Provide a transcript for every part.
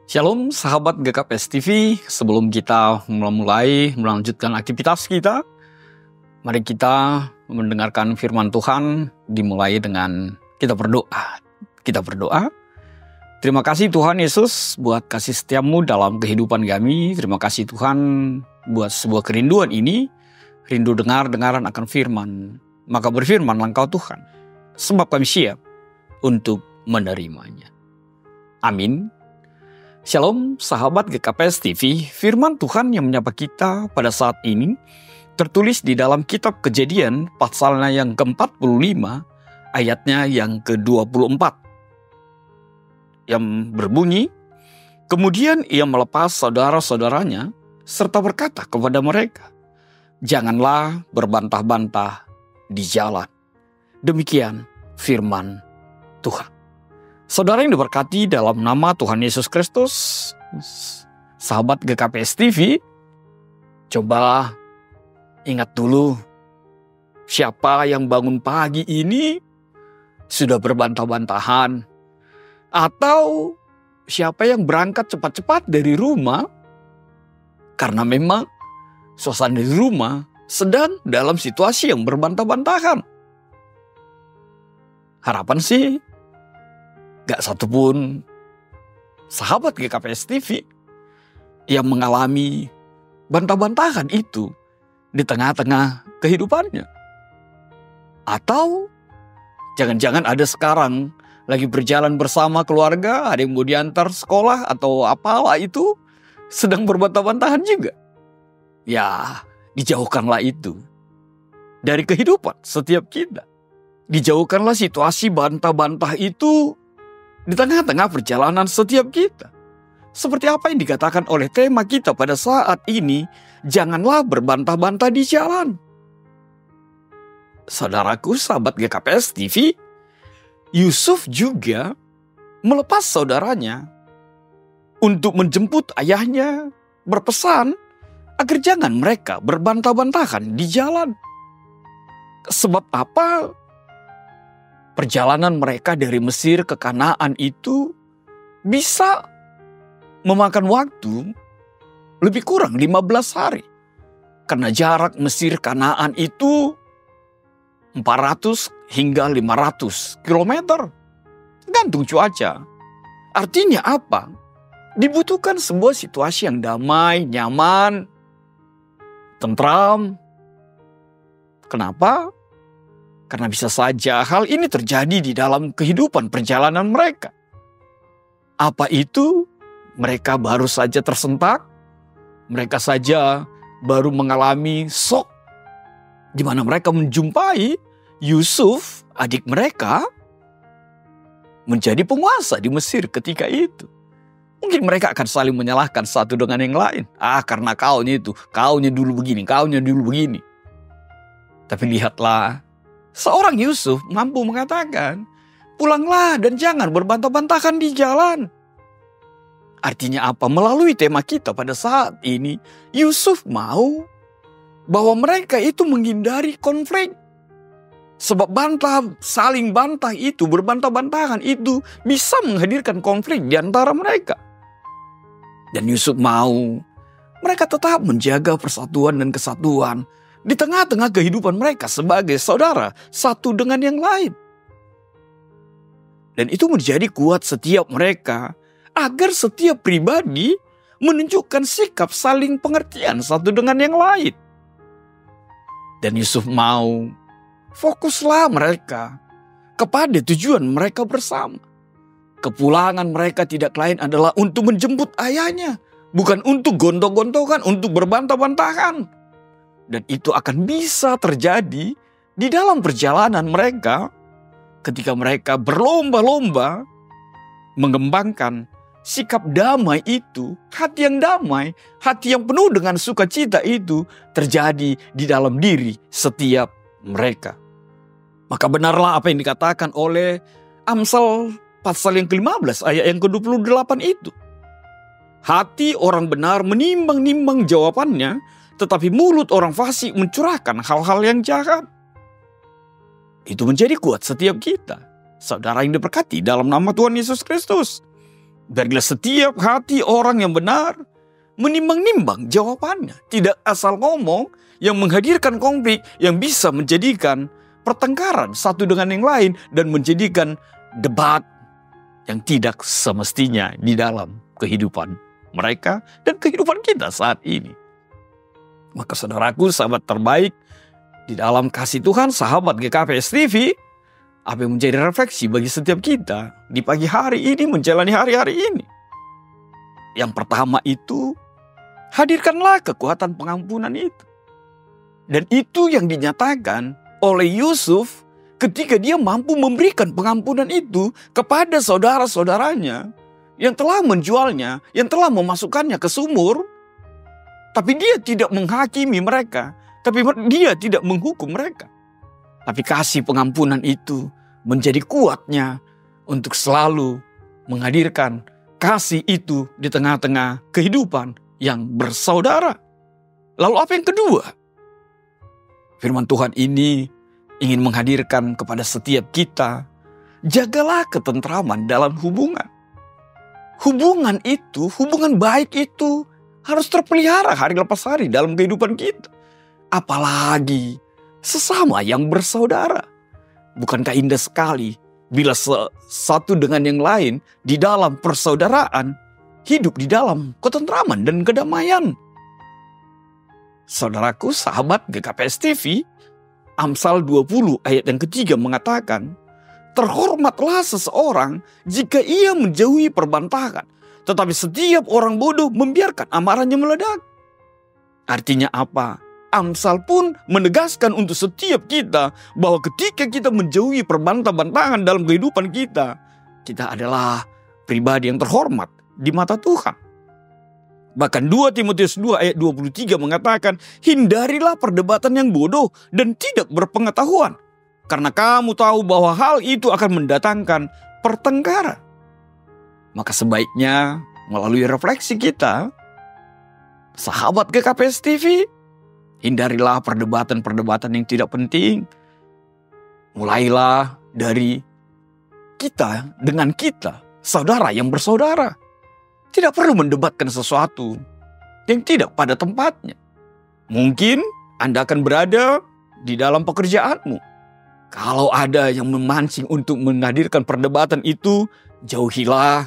Shalom sahabat GKPS TV, sebelum kita melanjutkan aktivitas kita, mari kita mendengarkan firman Tuhan dimulai dengan kita berdoa. Kita berdoa. Terima kasih Tuhan Yesus buat kasih setiamu dalam kehidupan kami. Terima kasih Tuhan buat sebuah kerinduan ini, rindu dengar-dengaran akan firman. Maka berfirmanlah Engkau Tuhan, sebab kami siap untuk menerimanya. Amin. Shalom sahabat GKPS TV, firman Tuhan yang menyapa kita pada saat ini tertulis di dalam kitab Kejadian pasalnya yang ke-45 ayatnya yang ke-24 yang berbunyi, kemudian ia melepas saudara-saudaranya serta berkata kepada mereka, janganlah berbantah-bantah di jalan. Demikian firman Tuhan. Saudara yang diberkati dalam nama Tuhan Yesus Kristus, sahabat GKPS TV, coba ingat dulu siapa yang bangun pagi ini sudah berbantah-bantahan, atau siapa yang berangkat cepat-cepat dari rumah karena memang suasana di rumah sedang dalam situasi yang berbantah-bantahan. Harapan sih gak satupun sahabat GKPS TV yang mengalami bantah-bantahan itu di tengah-tengah kehidupannya. Atau jangan-jangan ada sekarang lagi berjalan bersama keluarga, ada yang mau diantar sekolah atau apalah itu, sedang berbantah-bantahan juga. Ya, dijauhkanlah itu dari kehidupan setiap kita. Dijauhkanlah situasi bantah-bantah itu di tengah-tengah perjalanan setiap kita. Seperti apa yang dikatakan oleh tema kita pada saat ini, janganlah berbantah-bantah di jalan. Saudaraku, sahabat GKPS TV, Yusuf juga melepas saudaranya untuk menjemput ayahnya, berpesan agar jangan mereka berbantah-bantahan di jalan. Sebab apa? Perjalanan mereka dari Mesir ke Kanaan itu bisa memakan waktu lebih kurang 15 hari. Karena jarak Mesir Kanaan itu 400 hingga 500 kilometer. Gantung cuaca. Artinya apa? Dibutuhkan sebuah situasi yang damai, nyaman, tentram. Kenapa? Karena bisa saja hal ini terjadi di dalam kehidupan perjalanan mereka. Apa itu? Mereka baru saja tersentak. Mereka saja baru mengalami shock. Di mana mereka menjumpai Yusuf, adik mereka, menjadi penguasa di Mesir ketika itu. Mungkin mereka akan saling menyalahkan satu dengan yang lain. Karena kaunya dulu begini, kaunya dulu begini. Tapi lihatlah, seorang Yusuf mampu mengatakan, pulanglah dan jangan berbantah-bantahan di jalan. Artinya apa? Melalui tema kita pada saat ini, Yusuf mau bahwa mereka itu menghindari konflik. Sebab saling bantah itu, berbantah-bantahan itu bisa menghadirkan konflik di antara mereka. Dan Yusuf mau mereka tetap menjaga persatuan dan kesatuan di tengah-tengah kehidupan mereka sebagai saudara satu dengan yang lain. Dan itu menjadi kuat setiap mereka agar setiap pribadi menunjukkan sikap saling pengertian satu dengan yang lain. Dan Yusuf mau fokuslah mereka kepada tujuan mereka bersama. Kepulangan mereka tidak lain adalah untuk menjemput ayahnya, bukan untuk gontok-gontokan, untuk berbantah-bantahan. Dan itu akan bisa terjadi di dalam perjalanan mereka ketika mereka berlomba-lomba mengembangkan sikap damai itu, hati yang damai, hati yang penuh dengan sukacita itu terjadi di dalam diri setiap mereka. Maka benarlah apa yang dikatakan oleh Amsal pasal yang ke-15 ayat yang ke-28 itu. Hati orang benar menimbang-nimbang jawabannya, tetapi mulut orang fasik mencurahkan hal-hal yang jahat. Itu menjadi kuat setiap kita. Saudara yang diberkati dalam nama Tuhan Yesus Kristus. Biarlah setiap hati orang yang benar menimbang-nimbang jawabannya. Tidak asal ngomong yang menghadirkan konflik yang bisa menjadikan pertengkaran satu dengan yang lain dan menjadikan debat yang tidak semestinya di dalam kehidupan mereka dan kehidupan kita saat ini. Maka saudaraku, sahabat terbaik di dalam kasih Tuhan, sahabat GKPS TV, apa yang menjadi refleksi bagi setiap kita di pagi hari ini menjalani hari-hari ini? Yang pertama itu, hadirkanlah kekuatan pengampunan itu. Dan itu yang dinyatakan oleh Yusuf ketika dia mampu memberikan pengampunan itu kepada saudara-saudaranya yang telah menjualnya, yang telah memasukkannya ke sumur. Tapi dia tidak menghakimi mereka, tapi dia tidak menghukum mereka. Tapi kasih pengampunan itu menjadi kuatnya untuk selalu menghadirkan kasih itu di tengah-tengah kehidupan yang bersaudara. Lalu apa yang kedua? Firman Tuhan ini ingin menghadirkan kepada setiap kita, jagalah ketentraman dalam hubungan. Hubungan itu, hubungan baik itu harus terpelihara hari lepas hari dalam kehidupan kita. Apalagi sesama yang bersaudara. Bukankah indah sekali bila satu dengan yang lain di dalam persaudaraan hidup di dalam ketentraman dan kedamaian. Saudaraku, sahabat GKPS TV, Amsal 20 ayat yang ketiga mengatakan, terhormatlah seseorang jika ia menjauhi perbantahan, tetapi setiap orang bodoh membiarkan amarahnya meledak. Artinya apa? Amsal pun menegaskan untuk setiap kita bahwa ketika kita menjauhi perbantah-bantahan dalam kehidupan kita, kita adalah pribadi yang terhormat di mata Tuhan. Bahkan 2 Timotius 2 ayat 23 mengatakan, hindarilah perdebatan yang bodoh dan tidak berpengetahuan, karena kamu tahu bahwa hal itu akan mendatangkan pertengkaran. Maka sebaiknya melalui refleksi kita, sahabat GKPS TV, hindarilah perdebatan-perdebatan yang tidak penting. Mulailah dari kita dengan kita, saudara yang bersaudara. Tidak perlu mendebatkan sesuatu yang tidak pada tempatnya. Mungkin Anda akan berada di dalam pekerjaanmu. Kalau ada yang memancing untuk menghadirkan perdebatan itu, jauhilah.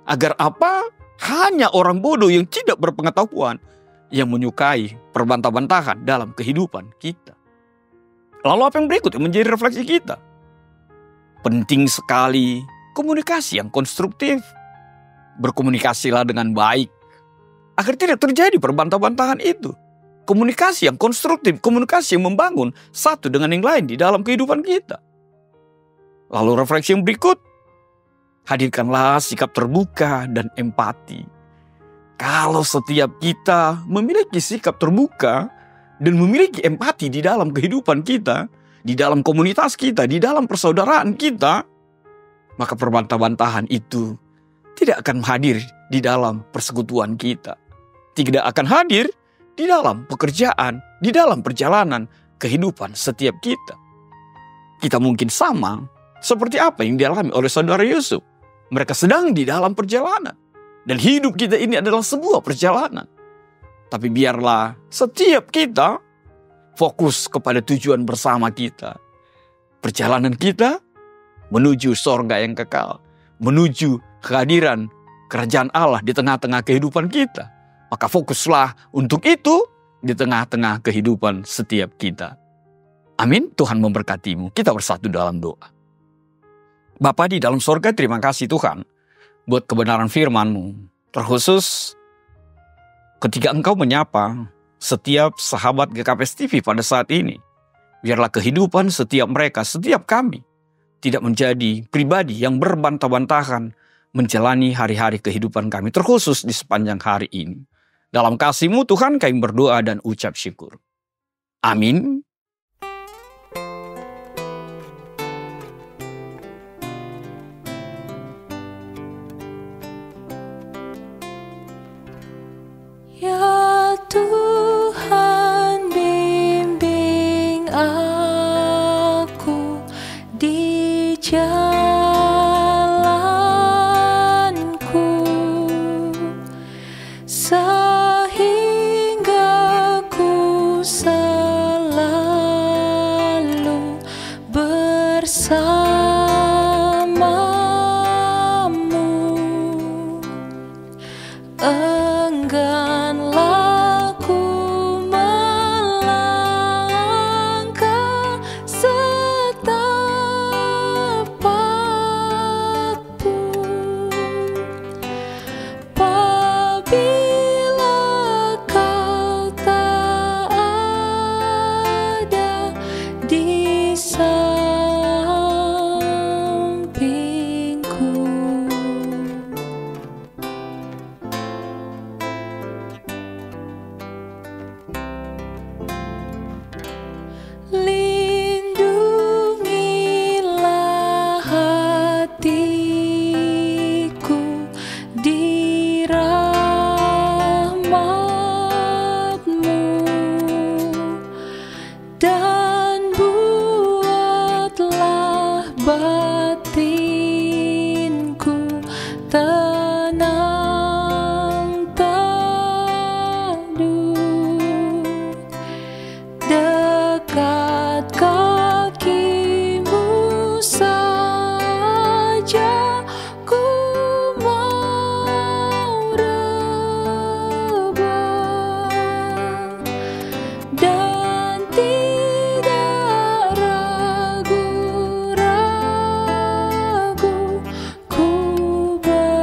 Agar apa? Hanya orang bodoh yang tidak berpengetahuan yang menyukai perbantah-bantahan dalam kehidupan kita. Lalu apa yang berikut yang menjadi refleksi kita? Penting sekali komunikasi yang konstruktif. Berkomunikasilah dengan baik agar tidak terjadi perbantah-bantahan itu. Komunikasi yang konstruktif, komunikasi yang membangun satu dengan yang lain di dalam kehidupan kita. Lalu refleksi yang berikut, hadirkanlah sikap terbuka dan empati. Kalau setiap kita memiliki sikap terbuka dan memiliki empati di dalam kehidupan kita, di dalam komunitas kita, di dalam persaudaraan kita, maka perbantah-bantahan itu tidak akan hadir di dalam persekutuan kita. Tidak akan hadir di dalam pekerjaan, di dalam perjalanan kehidupan setiap kita. Kita mungkin sama seperti apa yang dialami oleh saudara Yusuf. Mereka sedang di dalam perjalanan. Dan hidup kita ini adalah sebuah perjalanan. Tapi biarlah setiap kita fokus kepada tujuan bersama kita. Perjalanan kita menuju sorga yang kekal. Menuju kehadiran kerajaan Allah di tengah-tengah kehidupan kita. Maka fokuslah untuk itu di tengah-tengah kehidupan setiap kita. Amin. Tuhan memberkatimu. Kita bersatu dalam doa. Bapa di dalam sorga, terima kasih Tuhan buat kebenaran firman-Mu. Terkhusus ketika Engkau menyapa setiap sahabat GKPS TV pada saat ini. Biarlah kehidupan setiap mereka, setiap kami, tidak menjadi pribadi yang berbantah-bantahan menjalani hari-hari kehidupan kami, terkhusus di sepanjang hari ini. Dalam kasih-Mu Tuhan kami berdoa dan ucap syukur. Amin. Ya Tuhan, bimbing aku di jalanku, Engganlah ku melangkah setapakku apabila kau tak ada di sampingku. Lindungilah hatiku di rahmat-Mu dan buatlah batinku tenang teduh dekat kaki-Mu saja ku mau rebah dan tidak ragu-ragu ku berserah.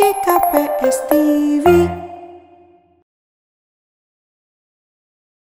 GKPS TV